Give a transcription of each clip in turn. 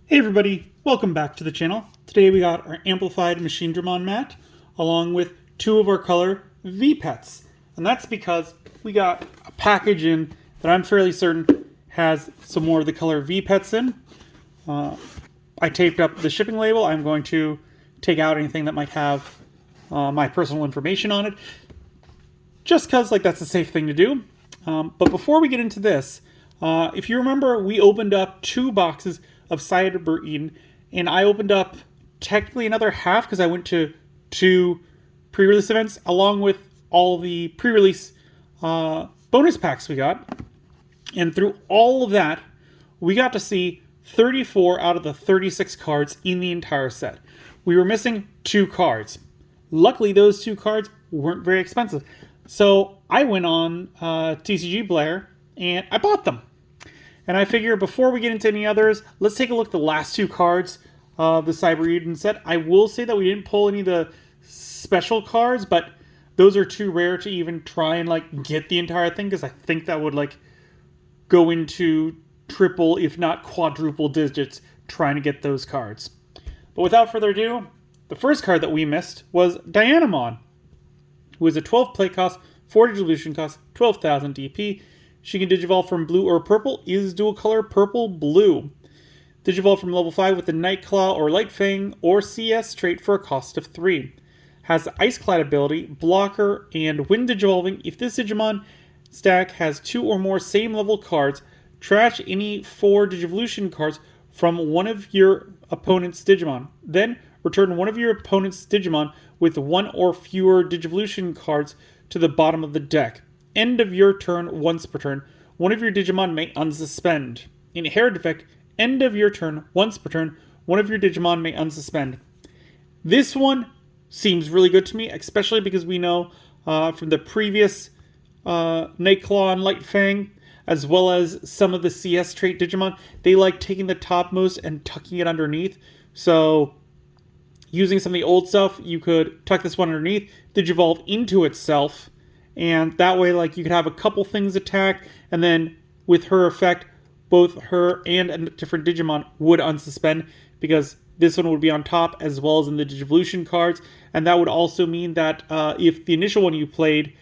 Hey everybody, welcome back to the channel. Today we got our amplified machine Digimon mat along with two of our color Vpets. And that's because we got a package in that I'm fairly certain has some more of the color Vpets in. I taped up the shipping label. I'm going to take out anything that might have my personal information on it. Just because that's a safe thing to do. But before we get into this, if you remember, we opened up 2 boxes of Cyber Eden, and I opened up technically another half because I went to 2 pre-release events along with all the pre-release bonus packs we got. And through all of that, we got to see 34 out of the 36 cards in the entire set. We were missing 2 cards. Luckily, those 2 cards weren't very expensive. So I went on TCG Blair and I bought them. And I figure before we get into any others, let's take a look at the last 2 cards of the Cyber Eden set. I will say that we didn't pull any of the special cards, but those are too rare to even try and get the entire thing, because I think that would go into triple, if not quadruple digits trying to get those cards. But without further ado, the first card that we missed was Digimon, who is a 12 play cost, 4 digivolution cost, 12,000 DP. She can digivolve from blue or purple, is dual color purple-blue. Digivolve from level 5 with the Nightclaw or Light Fang or CS trait for a cost of 3. Has the Ice Clad ability, blocker, and when digivolving, if this Digimon stack has 2 or more same level cards, trash any 4 digivolution cards from one of your opponent's Digimon. Then return one of your opponent's Digimon with 1 or fewer digivolution cards to the bottom of the deck. End of your turn once per turn. One of your Digimon may unsuspend. Inherent effect, end of your turn once per turn. One of your Digimon may unsuspend. This one seems really good to me, especially because we know from the previous Nightclaw and Light Fang, as well as some of the CS trait Digimon, they like taking the topmost and tucking it underneath. So using some of the old stuff, you could tuck this one underneath, digivolve into itself, and that way you could have a couple things attack, and then with her effect, both her and a different Digimon would unsuspend, because this one would be on top as well as in the Digivolution cards. And that would also mean that if the initial one you played,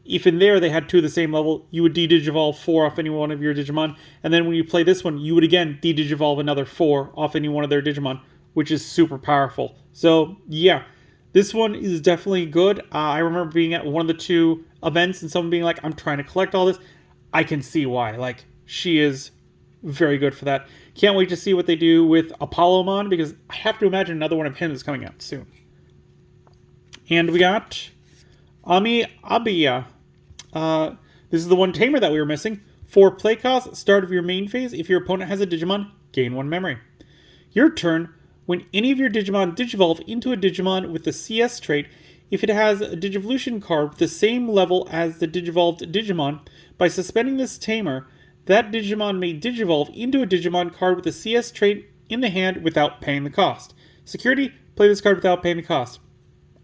if in there they had 2 of the same level, you would de-digivolve 4 off any one of your Digimon. And then when you play this one, you would again de-digivolve another 4 off any one of their Digimon, which is super powerful. So yeah, this one is definitely good. I remember being at one of the 2 events and someone being like, I'm trying to collect all this. I can see why. She is very good for that. Can't wait to see what they do with Apollomon, because I have to imagine another one of him is coming out soon. And we got Ami Abiya. This is the one tamer that we were missing. 4 play cost, start of your main phase. If your opponent has a Digimon, gain 1 memory. Your turn. When any of your Digimon digivolve into a Digimon with the CS trait, if it has a Digivolution card with the same level as the digivolved Digimon, by suspending this tamer, that Digimon may digivolve into a Digimon card with the CS trait in the hand without paying the cost. Security, play this card without paying the cost.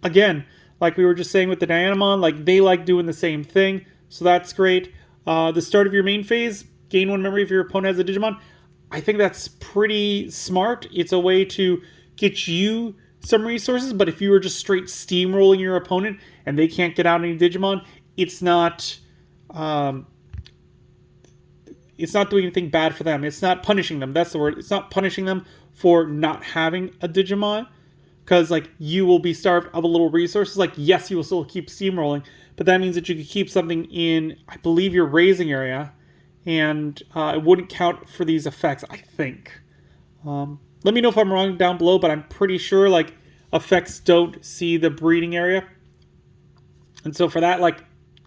Again, like we were just saying with the Dianamon, they like doing the same thing, so that's great. The start of your main phase, gain 1 memory if your opponent has a Digimon. I think that's pretty smart. It's a way to get you some resources, but if you were just straight steamrolling your opponent and they can't get out any Digimon, it's not doing anything bad for them. It's not punishing them. That's the word. It's not punishing them for not having a Digimon, because you will be starved of a little resources. Yes, you will still keep steamrolling, but that means that you could keep something in, I believe, your raising area, and it wouldn't count for these effects, I think. Let me know if I'm wrong down below, but I'm pretty sure effects don't see the breeding area. And so for that,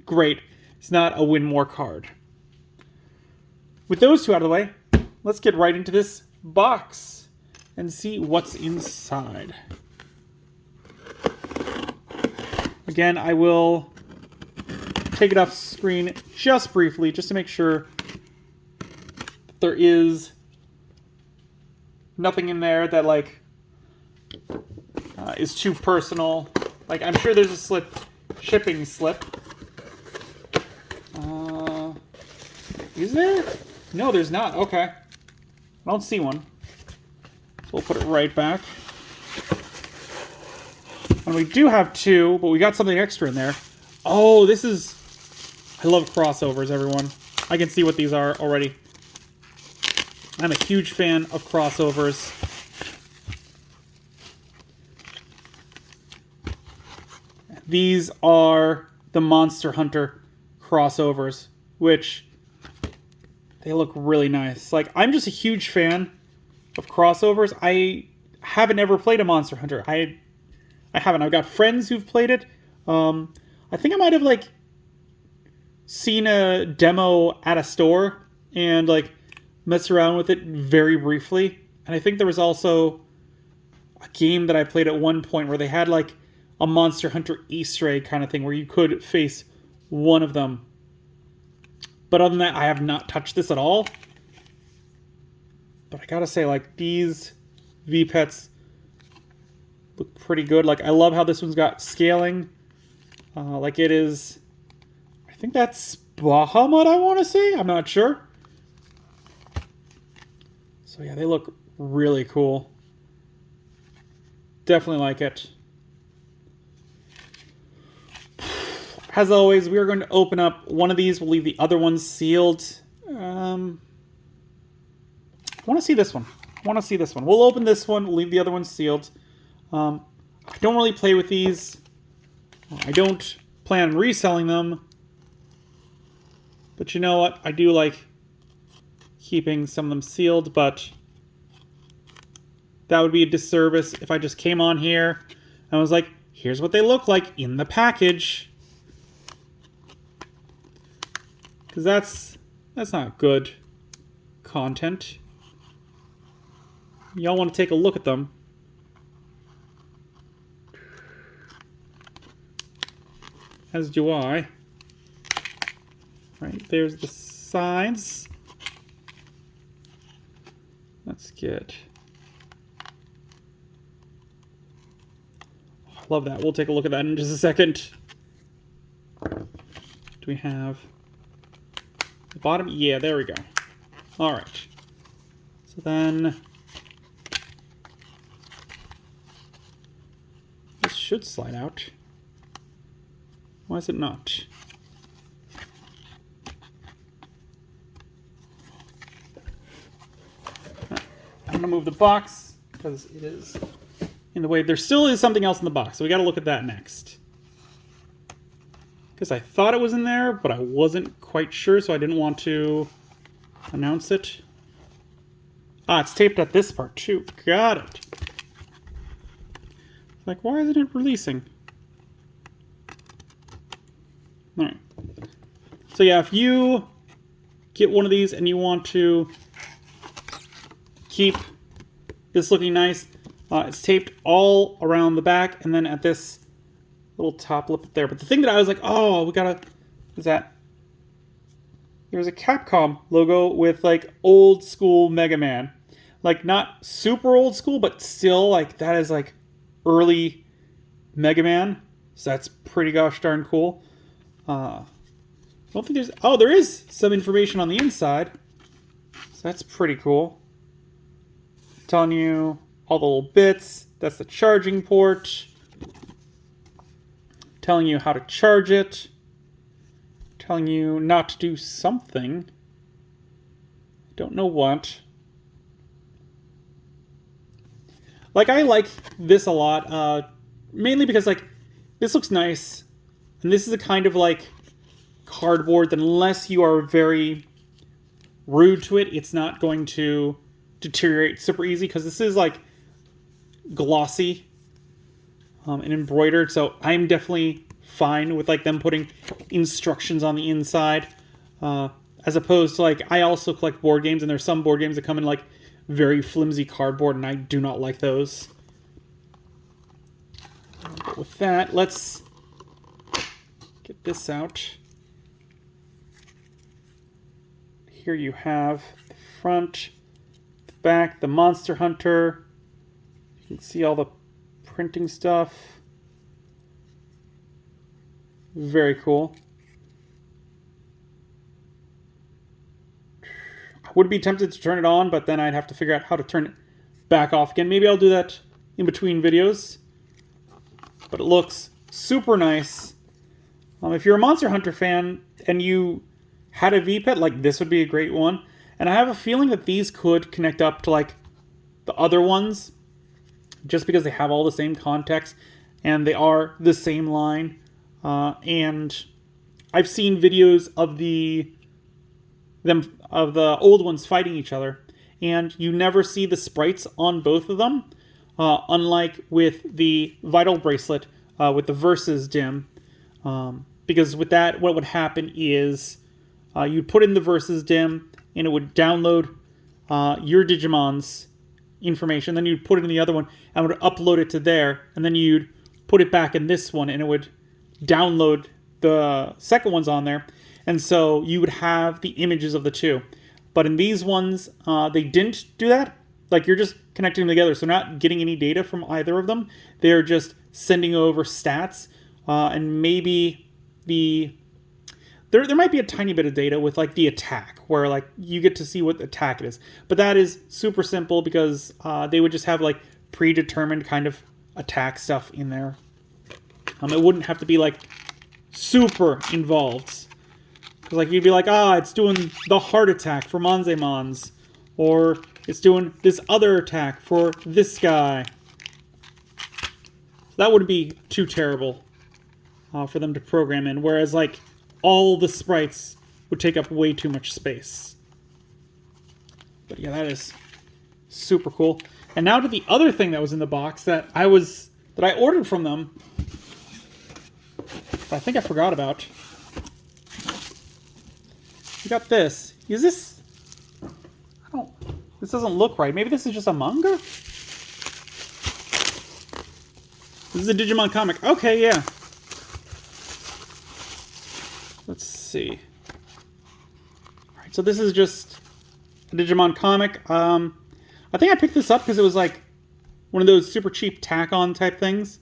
great. It's not a win more card. With those 2 out of the way, let's get right into this box and see what's inside. Again, I will take it off screen just briefly, just to make sure there is nothing in there that is too personal. I'm sure there's a shipping slip. Is there? No, there's not. Okay. I don't see one. We'll put it right back. And we do have 2, but we got something extra in there. Oh, this is... I love crossovers, everyone. I can see what these are already. I'm a huge fan of crossovers. These are the Monster Hunter crossovers, which they look really nice. Like, I'm just a huge fan of crossovers. I haven't ever played a Monster Hunter. I haven't. I've got friends who've played it. I think I might have, like, seen a demo at a store and, like, messed around with it very briefly. And I think there was also a game that I played at one point where they had, like, a Monster Hunter Easter egg kind of thing where you could face one of them. But other than that, I have not touched this at all. But I gotta say, like, these Vpets look pretty good. Like, I love how this one's got scaling. Like, it is... I think that's Bahamut, I want to say? I'm not sure. So, yeah, they look really cool. Definitely like it. As always, we are going to open up one of these. We'll leave the other ones sealed. I want to see this one. We'll open this one. We'll leave the other one sealed. I don't really play with these. I don't plan on reselling them. But you know what? I do like keeping some of them sealed, but that would be a disservice if I just came on here and was like, here's what they look like in the package. Because that's not good content. Y'all want to take a look at them. As do I. Right, there's the sides. That's good. Oh, I love that. We'll take a look at that in just a second. Do we have the bottom? Yeah, there we go. All right. So then this should slide out. Why is it not? I'm going to move the box because it is in the way. There still is something else in the box, so we got to look at that next. Because I thought it was in there, but I wasn't quite sure, so I didn't want to announce it. Ah, it's taped at this part too. Got it. Like, why isn't it releasing? Alright. So yeah, if you get one of these and you want to keep this looking nice, it's taped all around the back and then at this little top lip there. But the thing that I was like, oh, we gotta... is that... there's a Capcom logo with, like, old school Mega Man. Like, not super old school, but still, like, that is, like, early Mega Man. So that's pretty gosh darn cool. I don't think there's... oh, there is some information on the inside. So that's pretty cool. Telling you all the little bits. That's the charging port. Telling you how to charge it. Telling you not to do something. Don't know what. Like, I like this a lot. Mainly because, like, this looks nice. And this is a kind of, like, cardboard that unless you are very rude to it, it's not going to deteriorate super easy. Because this is, like, glossy and embroidered. So I'm definitely fine with, like, them putting instructions on the inside. As opposed to, like, I also collect board games. And there's some board games that come in, like, very flimsy cardboard. And I do not like those. But with that, let's... get this out. Here you have the front, the back, the Monster Hunter. You can see all the printing stuff. Very cool. I would be tempted to turn it on, but then I'd have to figure out how to turn it back off again. Maybe I'll do that in between videos. But it looks super nice. If you're a Monster Hunter fan and you had a Vpet, like this would be a great one. And I have a feeling that these could connect up to like the other ones, just because they have all the same context and they are the same line. And I've seen videos of the old ones fighting each other, and you never see the sprites on both of them, unlike with the Vital Bracelet with the Versus dim. Because with that, what would happen is you'd put in the Versus dim, and it would download your Digimon's information. Then you'd put it in the other one, and would upload it to there, and then you'd put it back in this one, and it would download the second ones on there. And so you would have the images of the two. But in these ones, they didn't do that. Like, you're just connecting them together, so not getting any data from either of them. They're just sending over stats, and maybe there might be a tiny bit of data with like the attack, where like you get to see what attack it is. But that is super simple because they would just have like predetermined kind of attack stuff in there. It wouldn't have to be like super involved. Because like you'd be like, it's doing the heart attack for Monzemons, or it's doing this other attack for this guy. So that wouldn't be too terrible for them to program in. Whereas like all the sprites would take up way too much space. But yeah, that is super cool. And now to the other thing that was in the box that I ordered from them. I think I forgot about. We got this. Is this... This doesn't look right. Maybe this is just a manga? This is a Digimon comic. Okay, yeah. Let's see. Alright, so this is just a Digimon comic. I think I picked this up because it was like one of those super cheap tack-on type things.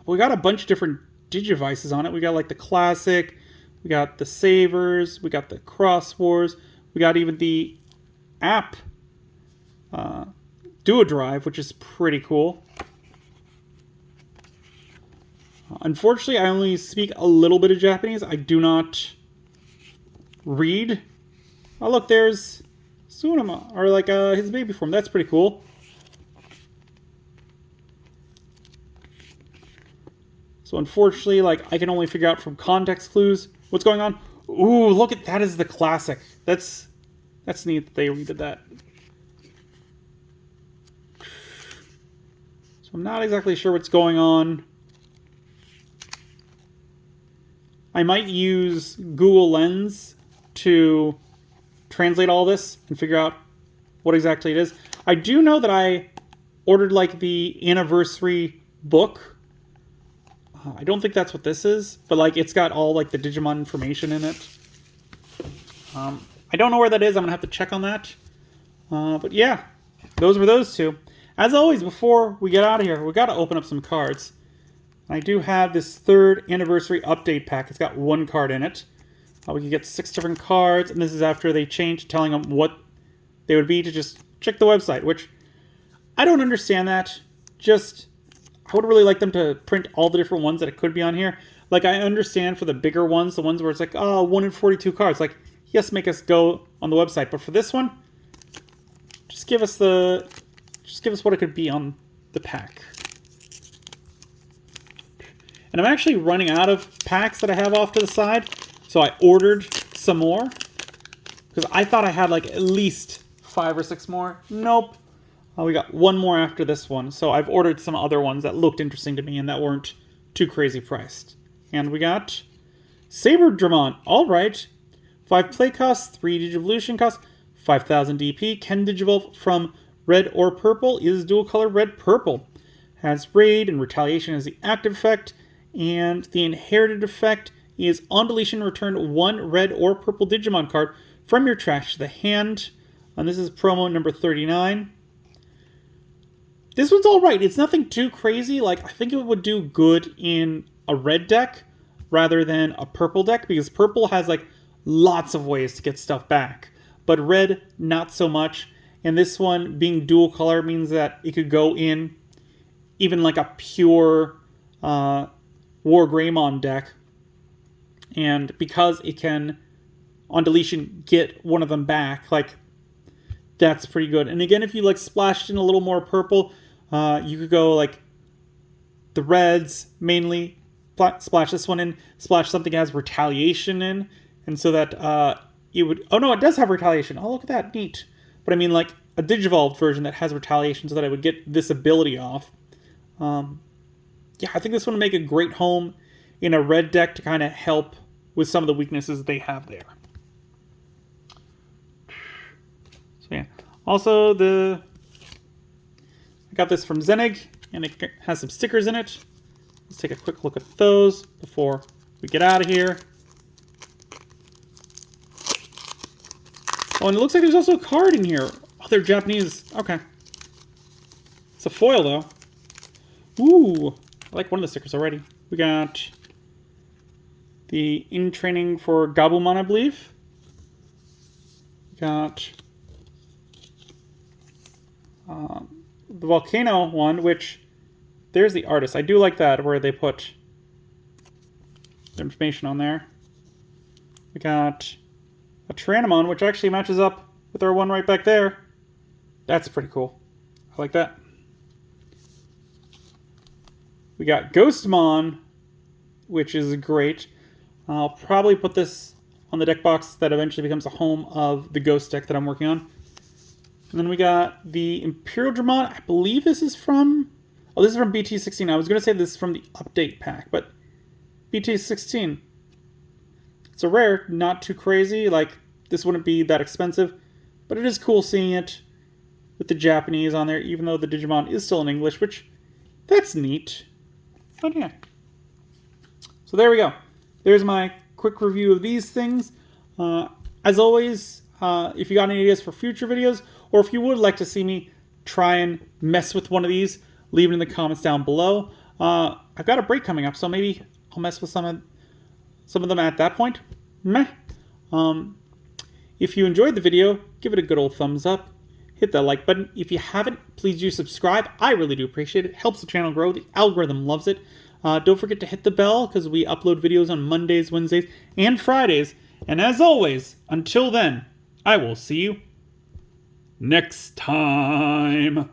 We got a bunch of different Digivices on it. We got like the classic, we got the Savers, we got the Cross Wars, we got even the app Duo Drive, which is pretty cool. Unfortunately, I only speak a little bit of Japanese. I do not read. Oh, look, there's Tsunema, or like his baby form. That's pretty cool. So unfortunately, like, I can only figure out from context clues what's going on. Ooh, look at that is the classic. That's neat that they redid that. So I'm not exactly sure what's going on. I might use Google Lens to translate all this and figure out what exactly it is. I do know that I ordered like the anniversary book. I don't think that's what this is, but like it's got all like the Digimon information in it. I don't know where that is. I'm gonna have to check on that. But yeah, those were those two. As always, before we get out of here, we got to open up some cards. I do have this 3rd anniversary update pack. It's got 1 card in it. We can get 6 different cards, and this is after they changed, telling them what they would be to just check the website, which I don't understand that. I would really like them to print all the different ones that it could be on here. Like, I understand for the bigger ones, the ones where it's like, 1 in 42 cards. Like, yes, make us go on the website. But for this one, just give us what it could be on the pack. And I'm actually running out of packs that I have off to the side. So I ordered some more. Because I thought I had like at least 5 or 6 more. Nope. We got 1 more after this one. So I've ordered some other ones that looked interesting to me and that weren't too crazy priced. And we got Saber Dramon. Alright. 5 play costs, 3 Digivolution costs, 5,000 DP. Can Digivolve from red or purple. Is dual color red-purple. Has Raid and Retaliation as the active effect. And the inherited effect is on deletion, return 1 red or purple Digimon card from your trash to the hand. And this is promo number 39. This one's alright. It's nothing too crazy. Like, I think it would do good in a red deck rather than a purple deck, because purple has like lots of ways to get stuff back. But red, not so much. and this one being dual color means that it could go in even like a pure War Greymon deck. And because it can, on deletion, get one of them back, like, that's pretty good. And again, if you like splashed in a little more purple, you could go like the reds mainly, splash this one in, splash something that has retaliation in, and so that it would, oh no, it does have retaliation. Oh, look at that, neat. But I mean like a Digivolved version that has retaliation so that I would get this ability off. Yeah, I think this one would make a great home in a red deck to kind of help with some of the weaknesses they have there. So yeah. Also, I got this from Zenig, and it has some stickers in it. Let's take a quick look at those before we get out of here. Oh, and it looks like there's also a card in here. Oh, they're Japanese. Okay. It's a foil, though. Ooh, I like one of the stickers already. We got the in training for Gabumon, I believe. We got the volcano one, which there's the artist. I do like that, where they put the information on there. We got a Tyrannomon, which actually matches up with our one right back there. That's pretty cool. I like that. We got Ghostmon, which is great. I'll probably put this on the deck box that eventually becomes the home of the Ghost deck that I'm working on. And then we got the Imperial Dramon. I believe this is from... Oh, this is from BT16. I was going to say this is from the update pack, but BT16. It's a rare, not too crazy. Like, this wouldn't be that expensive, but it is cool seeing it with the Japanese on there, even though the Digimon is still in English, which, that's neat. But yeah. So there we go. There's my quick review of these things. As always, if you got any ideas for future videos, or if you would like to see me try and mess with one of these, leave it in the comments down below. I've got a break coming up, so maybe I'll mess with some of them at that point. Meh. If you enjoyed the video, give it a good old thumbs up. Hit that like button. If you haven't, please do subscribe. I really do appreciate it. It helps the channel grow. The algorithm loves it. Don't forget to hit the bell, because we upload videos on Mondays, Wednesdays, and Fridays. And as always, until then, I will see you next time.